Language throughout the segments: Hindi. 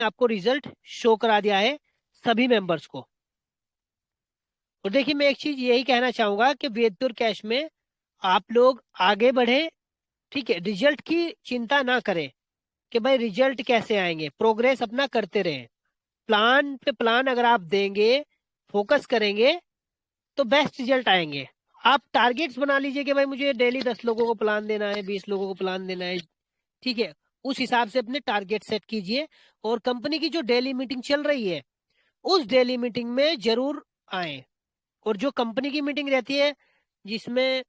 आपको रिजल्ट शो करा दिया है सभी मेंबर्स को। और देखिए मैं एक चीज यही कहना चाहूंगा कि वेदपुर कैश में आप लोग आगे बढ़े, ठीक है, रिजल्ट की चिंता ना करें कि भाई रिजल्ट कैसे आएंगे, प्रोग्रेस अपना करते रहें। प्लान पे प्लान अगर आप देंगे, फोकस करेंगे, तो बेस्ट रिजल्ट आएंगे। आप टारगेट्स बना लीजिए कि भाई मुझे डेली 10 लोगों को प्लान देना है, 20 लोगों को प्लान देना है, ठीक है। उस हिसाब से अपने टारगेट सेट कीजिए और कंपनी की जो डेली मीटिंग चल रही है उस डेली मीटिंग में जरूर आए। और जो कंपनी की मीटिंग रहती है जिसमें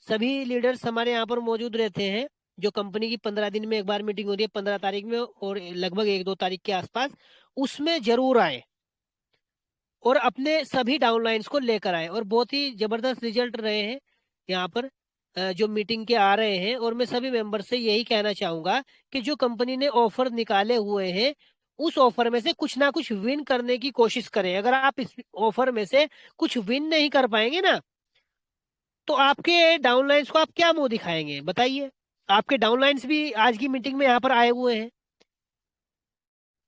सभी लीडर्स हमारे यहाँ पर मौजूद रहते हैं, जो कंपनी की 15 दिन में एक बार मीटिंग होती है, 15 तारीख में और लगभग 1-2 तारीख के आसपास, उसमें जरूर आए और अपने सभी डाउनलाइंस को लेकर आए। और बहुत ही जबरदस्त रिजल्ट रहे हैं यहाँ पर जो मीटिंग के आ रहे हैं। और मैं सभी मेंबर से यही कहना चाहूंगा कि जो कंपनी ने ऑफर निकाले हुए हैं उस ऑफर में से कुछ ना कुछ विन करने की कोशिश करें। अगर आप इस ऑफर में से कुछ विन नहीं कर पाएंगे ना, तो आपके डाउनलाइंस को आप क्या मुंह दिखाएंगे बताइए। आपके डाउनलाइंस भी आज की मीटिंग में यहाँ पर आए हुए हैं।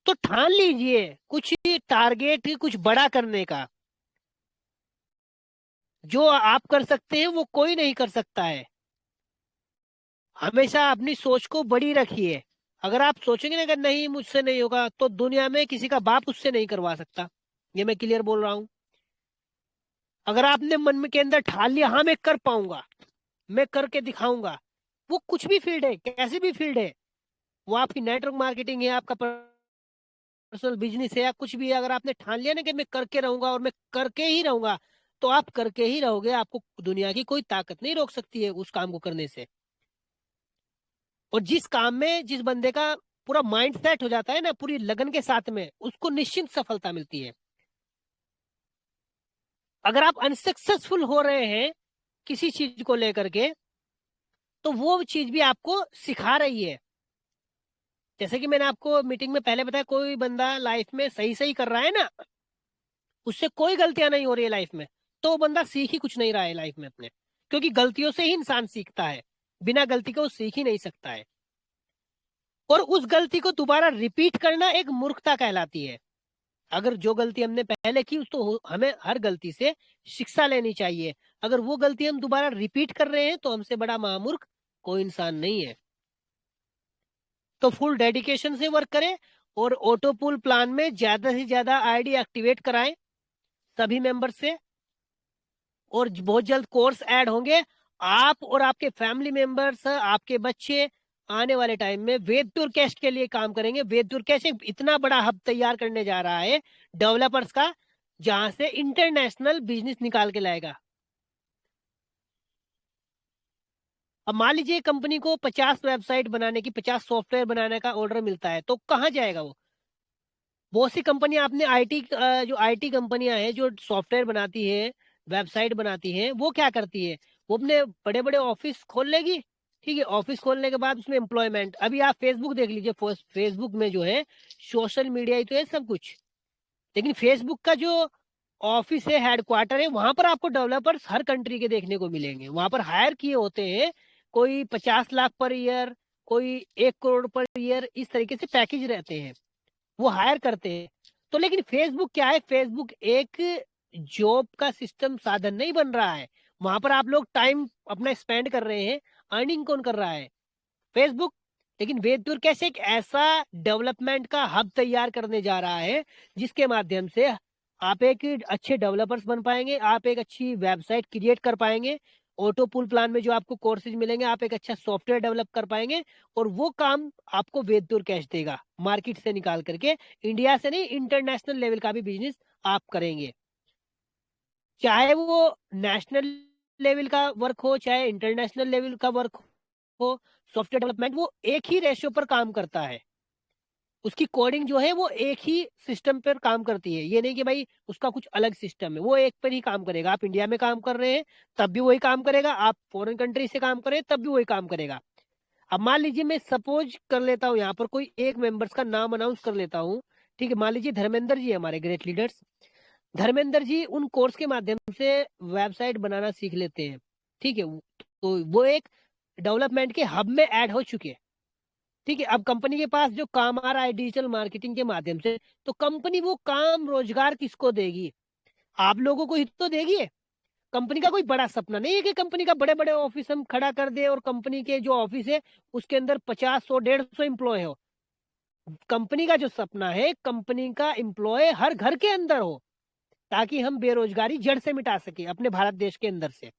तो ठान लीजिए कुछ टारगेट कुछ बड़ा करने का। जो आप कर सकते हैं वो कोई नहीं कर सकता है। हमेशा अपनी सोच को बड़ी रखिए। अगर आप सोचेंगे ना कि नहीं मुझसे नहीं होगा, तो दुनिया में किसी का बाप उससे नहीं करवा सकता। ये मैं क्लियर बोल रहा हूं। अगर आपने मन में के अंदर ठान लिया हाँ मैं कर पाऊंगा, मैं करके दिखाऊंगा, वो कुछ भी फील्ड है, कैसी भी फील्ड है, वो आपकी नेटवर्क मार्केटिंग है, आपका पर्सनल बिजनेस है या कुछ भी है, अगर आपने ठान लिया ना कि मैं करके रहूंगा और मैं करके ही रहूंगा, तो आप करके ही रहोगे। आपको दुनिया की कोई ताकत नहीं रोक सकती है उस काम को करने से। और जिस काम में जिस बंदे का पूरा माइंड सेट हो जाता है ना पूरी लगन के साथ में, उसको निश्चित सफलता मिलती है। अगर आप अनसक्सेसफुल हो रहे हैं किसी चीज को लेकर के, तो वो चीज भी आपको सिखा रही है। जैसे कि मैंने आपको मीटिंग में पहले बताया, कोई बंदा लाइफ में सही सही कर रहा है ना, उससे कोई गलतियां नहीं हो रही है लाइफ में, तो वो बंदा सीख ही कुछ नहीं रहा है लाइफ में अपने। क्योंकि गलतियों से ही इंसान सीखता है, बिना गलती के वो सीख ही नहीं सकता है। और उस गलती को दोबारा रिपीट करना एक मूर्खता कहलाती है। अगर जो गलती हमने पहले की तो हमें हर गलती से शिक्षा लेनी चाहिए। अगर वो गलती हम दोबारा रिपीट कर रहे हैं तो हमसे बड़ा महामूर्ख कोई इंसान नहीं है। तो फुल डेडिकेशन से वर्क करें और ऑटो पुल प्लान में ज्यादा से ज्यादा आईडी एक्टिवेट कराएं सभी मेंबर से। और बहुत जल्द कोर्स ऐड होंगे। आप और आपके फैमिली मेंबर्स, आपके बच्चे आने वाले टाइम में वेदपुर कैस्ट के लिए काम करेंगे। वेदपुर कैस्ट एक इतना बड़ा हब तैयार करने जा रहा है डेवलपर्स का, जहां से इंटरनेशनल बिजनेस निकाल के लाएगा। अब मान लीजिए कंपनी को 50 वेबसाइट बनाने की, 50 सॉफ्टवेयर बनाने का ऑर्डर मिलता है, तो कहाँ जाएगा वो? बहुत सी कंपनियां आपने आईटी, जो आईटी कंपनियां हैं जो सॉफ्टवेयर बनाती है, वेबसाइट बनाती हैं, वो क्या करती है, वो अपने बड़े बड़े ऑफिस खोल लेगी। ठीक है, ऑफिस खोलने के बाद उसमें एम्प्लॉयमेंट, अभी आप फेसबुक देख लीजिए, फेसबुक में जो है सोशल मीडिया ही तो है सब कुछ। लेकिन फेसबुक का जो ऑफिस है, हेडक्वार्टर है, वहां पर आपको डेवलपर्स हर कंट्री के देखने को मिलेंगे। वहां पर हायर किए होते हैं, कोई 50 लाख पर ईयर, कोई 1 करोड़ पर ईयर, इस तरीके से पैकेज रहते हैं, वो हायर करते हैं। तो लेकिन फेसबुक क्या है, फेसबुक एक जॉब का सिस्टम साधन नहीं बन रहा है। वहां पर आप लोग टाइम अपना स्पेंड कर रहे हैं, अर्निंग कौन कर रहा है? फेसबुक। लेकिन वेदपुर कैसे एक ऐसा डेवलपमेंट का हब तैयार करने जा रहा है जिसके माध्यम से आप एक अच्छे डेवलपर्स बन पाएंगे, आप एक अच्छी वेबसाइट क्रिएट कर पाएंगे, ऑटो पुल प्लान में जो आपको कोर्सेज मिलेंगे आप एक अच्छा सॉफ्टवेयर डेवलप कर पाएंगे। और वो काम आपको वेदपुर कैश देगा, मार्केट से निकाल करके। इंडिया से नहीं, इंटरनेशनल लेवल का भी बिजनेस आप करेंगे। चाहे वो नेशनल लेवल का वर्क हो चाहे इंटरनेशनल लेवल का वर्क हो, सॉफ्टवेयर डेवलपमेंट वो एक ही रेशियो पर काम करता है। उसकी कोडिंग जो है वो एक ही सिस्टम पर काम करती है। ये नहीं कि भाई उसका कुछ अलग सिस्टम है, वो एक पर ही काम करेगा। आप इंडिया में काम कर रहे हैं तब भी वही काम करेगा, आप फॉरेन कंट्री से काम कर रहे हैं तब भी वही काम करेगा। अब मान लीजिए मैं सपोज कर लेता हूँ, यहाँ पर कोई एक मेंबर्स का नाम अनाउंस कर लेता हूँ। ठीक है, मान लीजिए धर्मेंद्र जी हमारे ग्रेट लीडर्स, धर्मेंद्र जी उन कोर्स के माध्यम से वेबसाइट बनाना सीख लेते हैं। ठीक है, तो वो एक डेवलपमेंट के हब में ऐड हो चुके हैं। ठीक है, अब कंपनी के पास जो काम आ रहा है डिजिटल मार्केटिंग के माध्यम से, तो कंपनी वो काम रोजगार किसको देगी? आप लोगों को ही तो देगी। कंपनी का कोई बड़ा सपना नहीं है कि कंपनी का बड़े बड़े ऑफिस हम खड़ा कर दे और कंपनी के जो ऑफिस है उसके अंदर 50, 100, 150 एम्प्लॉय हो। कंपनी का जो सपना है, कंपनी का एम्प्लॉय हर घर के अंदर हो, ताकि हम बेरोजगारी जड़ से मिटा सके अपने भारत देश के अंदर से।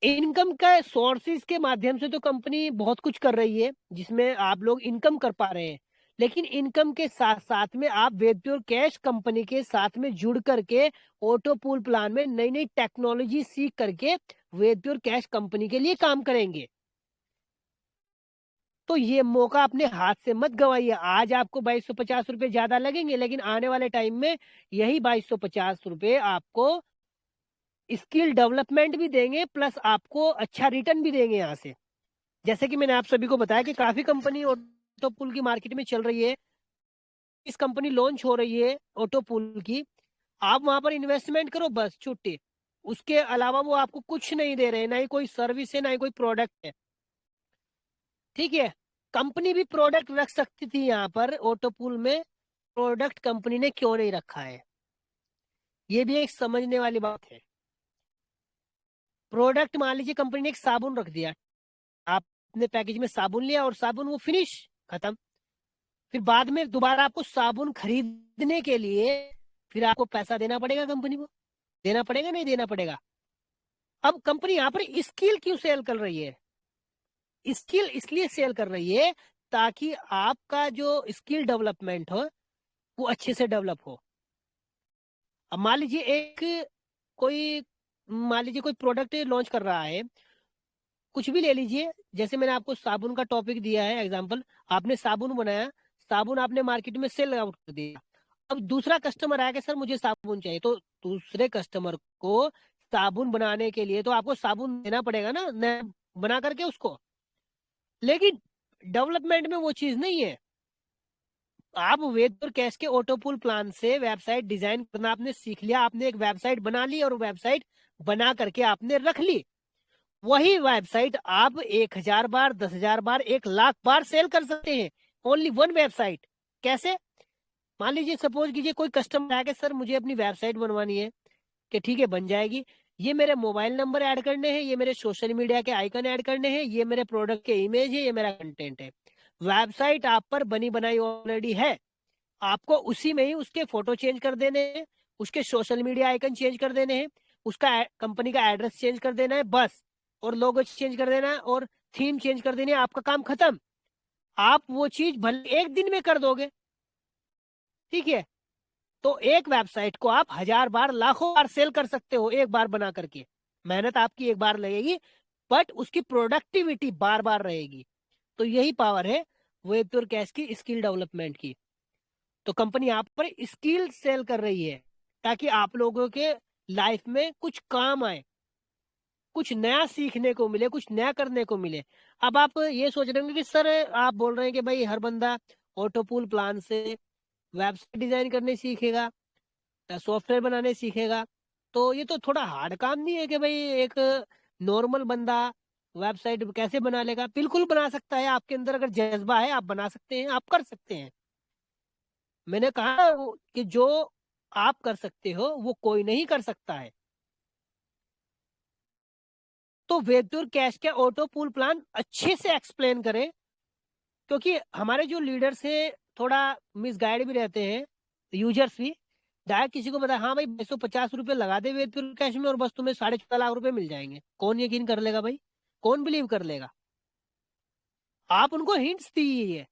इनकम का सोर्सेज के माध्यम से तो कंपनी बहुत कुछ कर रही है, जिसमें आप लोग इनकम कर पा रहे हैं, लेकिन इनकम के साथ साथ में आप वेदप्योर कैश कंपनी के साथ में जुड़ करके ऑटो पूल प्लान में नई नई टेक्नोलॉजी सीख करके वेदप्योर कैश कंपनी के लिए काम करेंगे। तो ये मौका अपने हाथ से मत गवाइए। आज आपको 2250 रुपए ज्यादा लगेंगे, लेकिन आने वाले टाइम में यही 2250 रुपए आपको स्किल डेवलपमेंट भी देंगे, प्लस आपको अच्छा रिटर्न भी देंगे यहाँ से। जैसे कि मैंने आप सभी को बताया कि काफी कंपनी ऑटो पूल की मार्केट में चल रही है, इस कंपनी लॉन्च हो रही है ऑटो पूल की, आप वहां पर इन्वेस्टमेंट करो बस, छुट्टी। उसके अलावा वो आपको कुछ नहीं दे रहे, ना ही कोई सर्विस है, ना ही कोई प्रोडक्ट है। ठीक है, कंपनी भी प्रोडक्ट रख सकती थी यहाँ पर ऑटो पूल में, प्रोडक्ट कंपनी ने क्यों नहीं रखा है, ये भी एक समझने वाली बात है। प्रोडक्ट मान लीजिए कंपनी ने एक साबुन रख दिया, आपने पैकेज में साबुन लिया और साबुन वो फिनिश, खत्म। फिर बाद में दोबारा आपको साबुन खरीदने के लिए फिर आपको पैसा देना पड़ेगा, कंपनी को देना पड़ेगा, नहीं देना पड़ेगा? अब कंपनी यहाँ पर स्किल क्यों सेल कर रही है? स्किल इसलिए सेल कर रही है ताकि आपका जो स्किल डेवलपमेंट हो वो अच्छे से डेवलप हो। अब मान लीजिए कोई प्रोडक्ट लॉन्च कर रहा है, कुछ भी ले लीजिए, जैसे मैंने आपको साबुन का टॉपिक दिया है एग्जांपल, आपने साबुन बनाया, साबुन आपने मार्केट में सेल आउट कर दिया। अब दूसरा कस्टमर आया कि सर मुझे साबुन चाहिए, तो दूसरे कस्टमर को साबुन बनाने के लिए तो आपको साबुन देना पड़ेगा ना, नया बना करके उसको। लेकिन डेवलपमेंट में वो चीज नहीं है। आप वेदपुर कैश के ऑटो पूल प्लान से वेबसाइट डिजाइन करना आपने सीख लिया, आपने एक वेबसाइट बना ली और वेबसाइट बना करके आपने रख ली। वही वेबसाइट आप 1000 बार, 10,000 बार, 1,00,000 बार सेल कर सकते हैं, ओनली वन वेबसाइट। कैसे? मान लीजिए सपोज कीजिए कोई कस्टमर आया कि सर मुझे अपनी वेबसाइट बनवानी है, कि ठीक है बन जाएगी, ये मेरे मोबाइल नंबर ऐड करने हैं, ये मेरे सोशल मीडिया के आइकन ऐड करने हैं, ये मेरे प्रोडक्ट के इमेज है, ये मेरा कंटेंट है। वेबसाइट आप पर बनी बनाई ऑलरेडी है, आपको उसी में ही उसके फोटो चेंज कर देने हैं, उसके सोशल मीडिया आइकन चेंज कर देने हैं, उसका कंपनी का एड्रेस चेंज कर देना है बस, और लोगो चेंज कर देना है और थीम चेंज कर देनी है, आपका काम खत्म। आप वो चीज भले एक दिन में कर दोगे, ठीक है, तो एक वेबसाइट को आप 1000 बार, लाखों बार सेल कर सकते हो एक बार बना करके। मेहनत आपकी एक बार लगेगी, बट उसकी प्रोडक्टिविटी बार बार रहेगी। तो यही पावर है वेबटूर कैश की स्किल डेवलपमेंट की। तो कंपनी आप पर स्किल सेल कर रही है ताकि आप लोगों के लाइफ में कुछ काम आए, कुछ नया सीखने को मिले, कुछ नया करने को मिले। अब आप ये सोच रहे होंगे कि सर आप बोल रहे हैं कि भाई हर बंदा ऑटो पूल प्लान से वेबसाइट डिजाइन करने सीखेगा, सॉफ्टवेयर बनाने सीखेगा, तो ये तो थोड़ा हार्ड काम नहीं है कि भाई एक नॉर्मल बंदा वेबसाइट कैसे बना लेगा? बिल्कुल बना सकता है, आपके अंदर अगर जज्बा है आप बना सकते हैं, आप कर सकते हैं। मैंने कहा कि जो आप कर सकते हो वो कोई नहीं कर सकता है। तो वेदूर कैश के ऑटो पूल प्लान अच्छे से एक्सप्लेन करें, क्योंकि हमारे जो लीडर्स हैं थोड़ा मिसगाइड भी रहते हैं, यूजर्स भी डायरेक्ट किसी को बताया हाँ भाई 250 रुपए लगा दे वेदपुर कैश में और बस तुम्हें 14.5 लाख रुपए मिल जाएंगे, कौन यकीन कर लेगा भाई? कौन बिलीव कर लेगा? आप उनको हिंट्स दीजिए,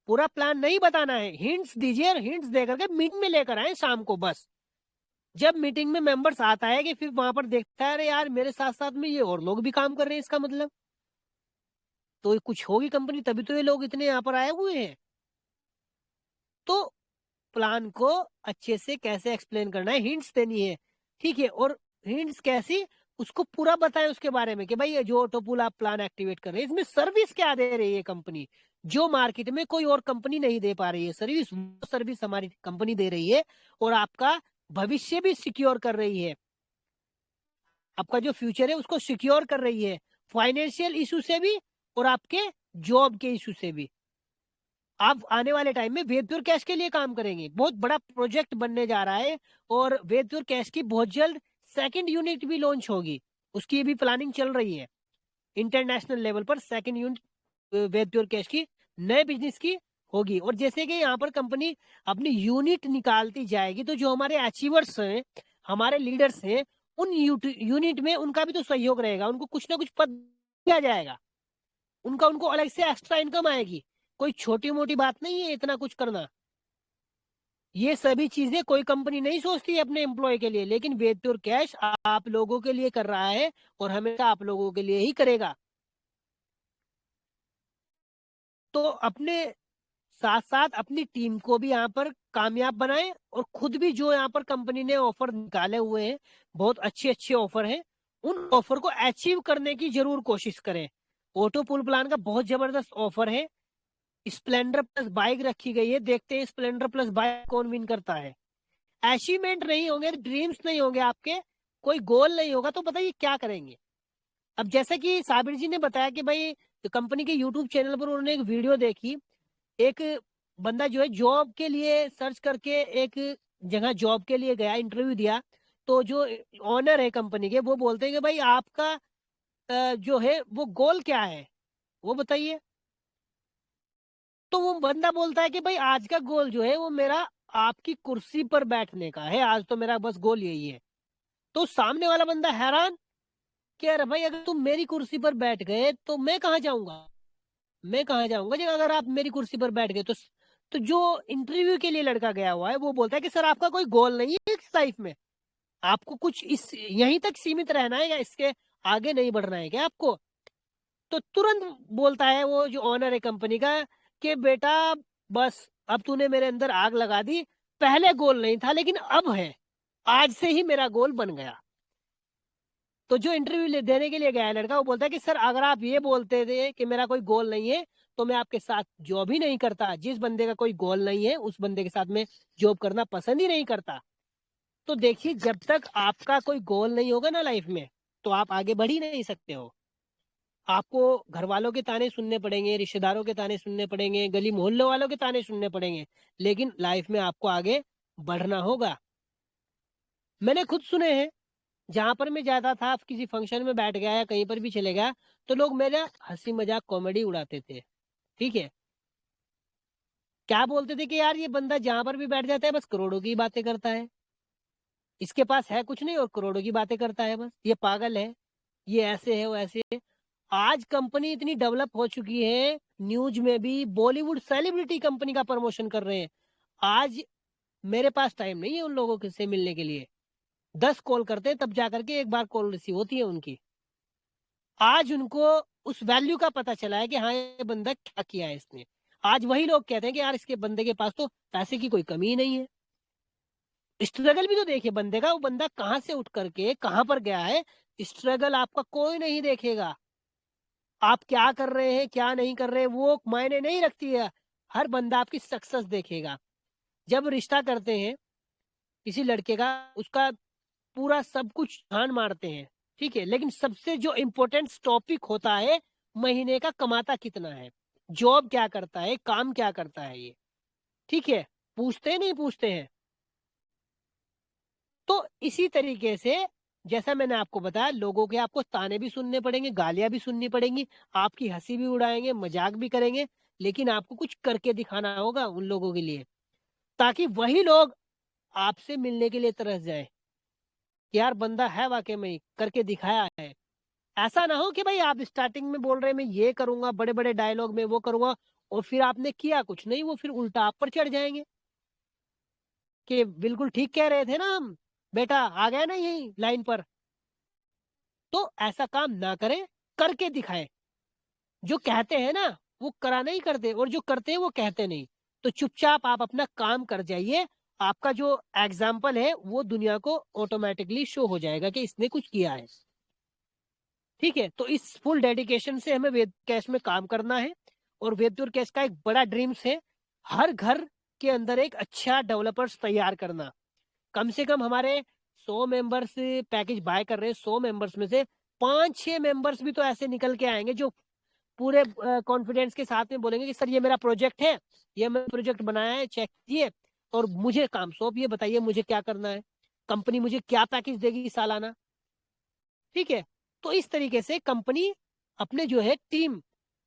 पूरा प्लान नहीं बताना है, हिंट्स दीजिए और हिंट्स दे करके मीटिंग में लेकर आए शाम को। बस जब मीटिंग में मेंबर्स आता है कि फिर वहां पर देखता है अरे यार मेरे साथ साथ में ये और लोग भी काम कर रहे हैं, इसका मतलब तो कुछ होगी कंपनी, तभी तो ये लोग इतने यहाँ पर आए हुए हैं। तो प्लान को अच्छे से कैसे एक्सप्लेन करना है, हिंट्स देनी है, ठीक है। और हिंट्स कैसी, उसको पूरा बताएं उसके बारे में कि भाई ये जो ऑटो पूल आप प्लान एक्टिवेट कर रहे हैं इसमें सर्विस क्या दे रही है कंपनी, जो मार्केट में कोई और कंपनी नहीं दे पा रही है सर्विस, वो सर्विस हमारी कंपनी दे रही है और आपका भविष्य भी सिक्योर कर रही है, आपका जो फ्यूचर है उसको सिक्योर कर रही है फाइनेंशियल इशू से भी और आपके जॉब के इशू से भी। आप आने वाले टाइम में वेद प्योर कैश के लिए काम करेंगे, बहुत बड़ा प्रोजेक्ट बनने जा रहा है और वेद प्योर कैश की बहुत जल्द सेकंड यूनिट भी लॉन्च होगी, उसकी भी प्लानिंग चल रही है। इंटरनेशनल लेवल पर सेकंड यूनिट वेद प्योर कैश की नए बिजनेस की होगी। और जैसे कि यहाँ पर कंपनी अपनी यूनिट निकालती जाएगी तो जो हमारे अचीवर्स हैं, हमारे लीडर्स हैं, उन यूनिट में उनका भी तो सहयोग रहेगा, उनको कुछ ना कुछ पद दिया जाएगा, उनको अलग से एक्स्ट्रा इनकम आएगी। कोई छोटी मोटी बात नहीं है इतना कुछ करना। ये सभी चीजें कोई कंपनी नहीं सोचती है अपने एम्प्लॉय के लिए, लेकिन वेद प्योर कैश आप लोगों के लिए कर रहा है और हमेशा आप लोगों के लिए ही करेगा। तो अपने साथ साथ अपनी टीम को भी यहाँ पर कामयाब बनाएं और खुद भी जो यहाँ पर कंपनी ने ऑफर निकाले हुए हैं, बहुत अच्छे अच्छे ऑफर हैं, उन ऑफर को अचीव करने की जरूर कोशिश करें। ऑटो पुल प्लान का बहुत जबरदस्त ऑफर है, स्प्लेंडर प्लस बाइक रखी गई है, देखते हैं स्प्लेंडर प्लस बाइक कौन विन करता है। अचीवमेंट नहीं होंगे, ड्रीम्स नहीं होंगे आपके, कोई गोल नहीं होगा तो बताइए क्या करेंगे। अब जैसे कि साबिर जी ने बताया कि भाई कंपनी के यूट्यूब चैनल पर उन्होंने एक वीडियो देखी, एक बंदा जो है जॉब के लिए सर्च करके एक जगह जॉब के लिए गया, इंटरव्यू दिया, तो जो ऑनर है कंपनी के वो बोलते हैं कि भाई आपका जो है वो गोल क्या है, वो बताइए। तो वो बंदा बोलता है कि भाई आज का गोल जो है वो मेरा आपकी कुर्सी पर बैठने का है, आज तो मेरा बस गोल यही है। तो सामने वाला बंदा हैरान कि अरे भाई अगर तुम मेरी कुर्सी पर बैठ गए तो मैं कहाँ जाऊंगा, मैं कहाँ जाऊंगा जी अगर आप मेरी कुर्सी पर बैठ गए तो जो इंटरव्यू के लिए लड़का गया हुआ है वो बोलता है कि सर आपका कोई गोल नहीं है इस लाइफ में, आपको कुछ इस यहीं तक सीमित रहना है या इसके आगे नहीं बढ़ना है क्या आपको। तो तुरंत बोलता है वो जो ऑनर है कंपनी का कि बेटा बस अब तूने मेरे अंदर आग लगा दी, पहले गोल नहीं था लेकिन अब है, आज से ही मेरा गोल बन गया। तो जो इंटरव्यू देने के लिए गया है लड़का वो बोलता है कि सर अगर आप ये बोलते थे कि मेरा कोई गोल नहीं है तो मैं आपके साथ जॉब ही नहीं करता, जिस बंदे का कोई गोल नहीं है उस बंदे के साथ मैं जॉब करना पसंद ही नहीं करता। तो देखिए जब तक आपका कोई गोल नहीं होगा ना लाइफ में तो आप आगे बढ़ ही नहीं सकते हो। आपको घर वालों के ताने सुनने पड़ेंगे, रिश्तेदारों के ताने सुनने पड़ेंगे, गली मोहल्ले वालों के ताने सुनने पड़ेंगे, लेकिन लाइफ में आपको आगे बढ़ना होगा। मैंने खुद सुने हैं, जहां पर मैं जाता था किसी फंक्शन में बैठ गया या कहीं पर भी चले गया तो लोग मेरा हंसी मजाक कॉमेडी उड़ाते थे। ठीक है, क्या बोलते थे कि यार ये बंदा जहां पर भी बैठ जाता है बस करोड़ों की बातें करता है, इसके पास है कुछ नहीं और करोड़ों की बातें करता है, बस ये पागल है, ये ऐसे है वो ऐसे है। आज कंपनी इतनी डेवलप हो चुकी है, न्यूज में भी बॉलीवुड सेलिब्रिटी कंपनी का प्रमोशन कर रहे हैं। आज मेरे पास टाइम नहीं है उन लोगों के से मिलने के लिए, 10 कॉल करते हैं तब जाकर के एक बार कॉल रिसीव होती है उनकी। आज उनको उस वैल्यू का पता चला है कि हाँ ये बंदा क्या किया है इसने। आज वही लोग कहते हैं कि यार इसके बंदे के पास तो पैसे की कोई कमी ही नहीं है। स्ट्रगल भी तो देखिए बंदे का, वो बंदा कहाँ से उठ करके कहाँ पर गया है, स्ट्रगल आपका कोई नहीं देखेगा। आप क्या कर रहे हैं क्या नहीं कर रहे हैं वो मायने नहीं रखती है, हर बंदा आपकी सक्सेस देखेगा। जब रिश्ता करते हैं किसी लड़के का, उसका पूरा सब कुछ जान मारते हैं, ठीक है, लेकिन सबसे जो इम्पोर्टेंट टॉपिक होता है महीने का कमाता कितना है, जॉब क्या करता है, काम क्या करता है, ये ठीक है, पूछते नहीं पूछते हैं। तो इसी तरीके से जैसा मैंने आपको बताया, लोगों के आपको ताने भी सुनने पड़ेंगे, गालियां भी सुननी पड़ेंगी, आपकी हंसी भी उड़ाएंगे, मजाक भी करेंगे, लेकिन आपको कुछ करके दिखाना होगा उन लोगों के लिए, ताकि वही लोग आपसे मिलने के लिए तरस जाए। यार बंदा है वाकई में करके दिखाया है। ऐसा ना हो कि भाई आप स्टार्टिंग में बोल रहे हैं मैं ये करूंगा, बड़े बड़े डायलॉग में वो करूंगा, और फिर आपने किया कुछ नहीं, वो फिर उल्टा आप पर चढ़ जाएंगे कि बिल्कुल ठीक कह रहे थे ना हम, बेटा आ गया ना यही लाइन पर। तो ऐसा काम ना करें, करके दिखाएं। जो कहते हैं ना वो करा नहीं करते, और जो करते हैं वो कहते नहीं। तो चुपचाप आप अपना काम कर जाइए, आपका जो एग्जाम्पल है वो दुनिया को ऑटोमेटिकली शो हो जाएगा कि इसने कुछ किया है। ठीक है, तो इस फुल डेडिकेशन से हमें वेद कैश में काम करना है। और वेद कैश का एक बड़ा ड्रीम्स है हर घर के अंदर एक अच्छा डेवलपर्स तैयार करना। कम से कम हमारे 100 मेंबर्स पैकेज बाय कर रहे हैं, 100 मेंबर्स में से 5-6 मेंबर्स भी तो ऐसे निकल के आएंगे जो पूरे कॉन्फिडेंस के साथ में बोलेंगे कि सर ये मेरा प्रोजेक्ट है, ये मैंने प्रोजेक्ट बनाया है, चेक कीजिए और मुझे काम सौंपिए, बताइए मुझे क्या करना है, कंपनी मुझे क्या पैकेज देगी सालाना। ठीक है, तो इस तरीके से कंपनी अपने जो है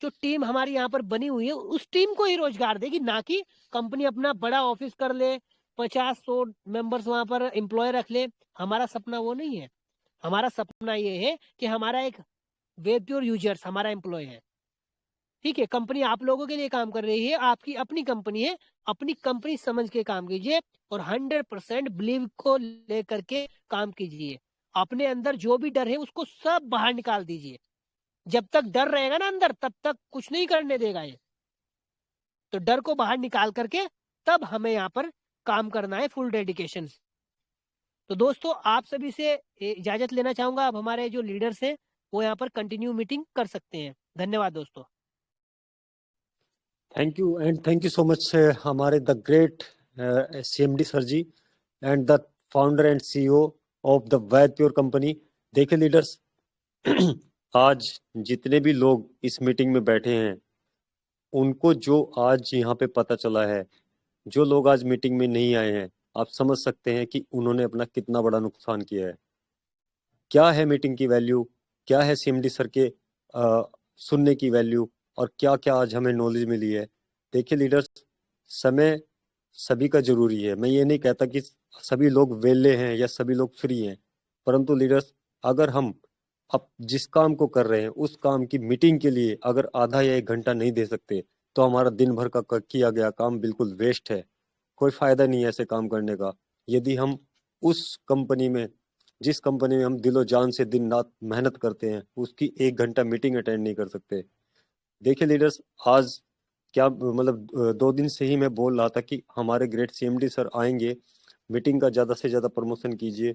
जो टीम हमारी यहाँ पर बनी हुई है उस टीम को ही रोजगार देगी, ना कि कंपनी अपना बड़ा ऑफिस कर ले, 50-100 मेंबर्स वहां पर एम्प्लॉय रख ले। हमारा सपना वो नहीं है। हमारा सपना ये है कि हमारा एक वेब प्योर यूजर्स हमारा एम्प्लॉय है। ठीक है, कंपनी आप लोगों के लिए काम कर रही है, आपकी अपनी कंपनी है, अपनी कंपनी समझ के काम कीजिए और 100% बिलीव को लेकर के काम कीजिए। अपने अंदर जो भी डर है उसको सब बाहर निकाल दीजिए। जब तक डर रहेगा ना अंदर, तब तक कुछ नहीं करने देगा ये। तो डर को बाहर निकाल करके तब हमें यहाँ पर काम करना है फुल डेडिकेशन। तो दोस्तों आप सभी से इजाजत लेना चाहूंगा। अब हमारे जो लीडर्स हैं वो यहाँ पर कंटिन्यू मीटिंग कर सकते हैं। धन्यवाद दोस्तों। Thank you and thank you so much हमारे the great CMD sir ji and the founder and CEO of the Vaid pure company. देखिए लीडर्स, आज जितने भी लोग इस मीटिंग में बैठे हैं उनको जो आज यहाँ पे पता चला है, जो लोग आज मीटिंग में नहीं आए हैं, आप समझ सकते हैं कि उन्होंने अपना कितना बड़ा नुकसान किया है। क्या है मीटिंग की वैल्यू, क्या है CMD सर के सुनने की वैल्यू, और क्या क्या आज हमें नॉलेज मिली है। देखिए लीडर्स, समय सभी का जरूरी है। मैं ये नहीं कहता कि सभी लोग वेले हैं या सभी लोग फ्री हैं, परंतु लीडर्स, अगर हम अब जिस काम को कर रहे हैं उस काम की मीटिंग के लिए अगर आधा या 1 घंटा नहीं दे सकते तो हमारा दिन भर का किया गया काम बिल्कुल वेस्ट है। कोई फायदा नहीं है ऐसे काम करने का। यदि हम उस कंपनी में, जिस कंपनी में हम दिलो जान से दिन रात मेहनत करते हैं, उसकी 1 घंटा मीटिंग अटेंड नहीं कर सकते। देखिए लीडर्स, आज क्या मतलब 2 दिन से ही मैं बोल रहा था कि हमारे ग्रेट CMD सर आएंगे, मीटिंग का ज्यादा से ज्यादा प्रमोशन कीजिए।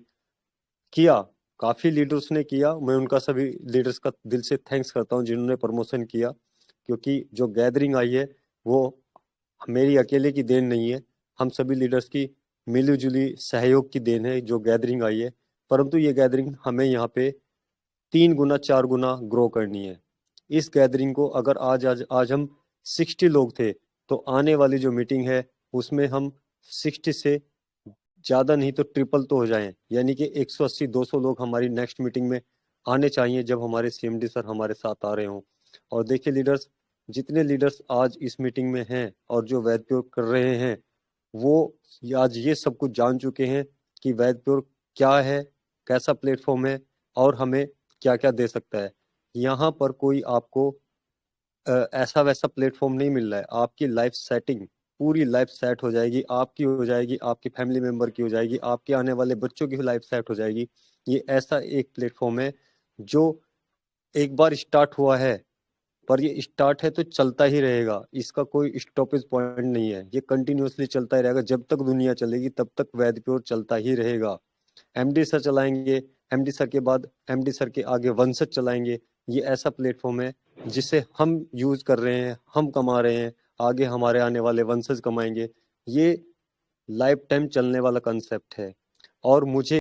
किया, काफी लीडर्स ने किया। मैं उनका सभी लीडर्स का दिल से थैंक्स करता हूँ जिन्होंने प्रमोशन किया, क्योंकि जो गैदरिंग आई है वो मेरी अकेले की देन नहीं है, हम सभी लीडर्स की मिली-जुली सहयोग की देन है जो गैदरिंग आई है। परंतु ये गैदरिंग हमें यहाँ पे 3 गुना 4 गुना ग्रो करनी है। इस गैदरिंग को अगर आज हम 60 लोग थे, तो आने वाली जो मीटिंग है उसमें हम 60 से ज्यादा नहीं तो ट्रिपल तो हो जाएं, यानी कि 180-200 लोग हमारी नेक्स्ट मीटिंग में आने चाहिए जब हमारे CMD सर हमारे साथ आ रहे हों। और देखिए लीडर्स, जितने लीडर्स आज इस मीटिंग में हैं और जो वैद प्योर कर रहे हैं, वो आज ये सब कुछ जान चुके हैं कि वैद प्योर क्या है, कैसा प्लेटफॉर्म है और हमें क्या क्या दे सकता है। यहाँ पर कोई आपको ऐसा वैसा प्लेटफॉर्म नहीं मिल रहा है। आपकी लाइफ सेटिंग, पूरी लाइफ सेट हो जाएगी, आपकी हो जाएगी, आपकी फैमिली मेंबर की हो जाएगी, आपके आने वाले बच्चों की लाइफ सेट हो जाएगी। ये ऐसा एक प्लेटफॉर्म है जो एक बार स्टार्ट हुआ है, पर ये स्टार्ट है तो चलता ही रहेगा। इसका कोई स्टॉपेज पॉइंट नहीं है, ये कंटिन्यूअसली चलता ही रहेगा। जब तक दुनिया चलेगी तब तक वैद प्योर चलता ही रहेगा। MD सर चलाएंगे, MD सर के बाद MD सर के आगे वंशज चलाएंगे। ये ऐसा प्लेटफॉर्म है जिसे हम यूज कर रहे हैं, हम कमा रहे हैं, आगे हमारे आने वाले वंशज कमाएंगे। ये लाइफ टाइम चलने वाला कंसेप्ट है। और मुझे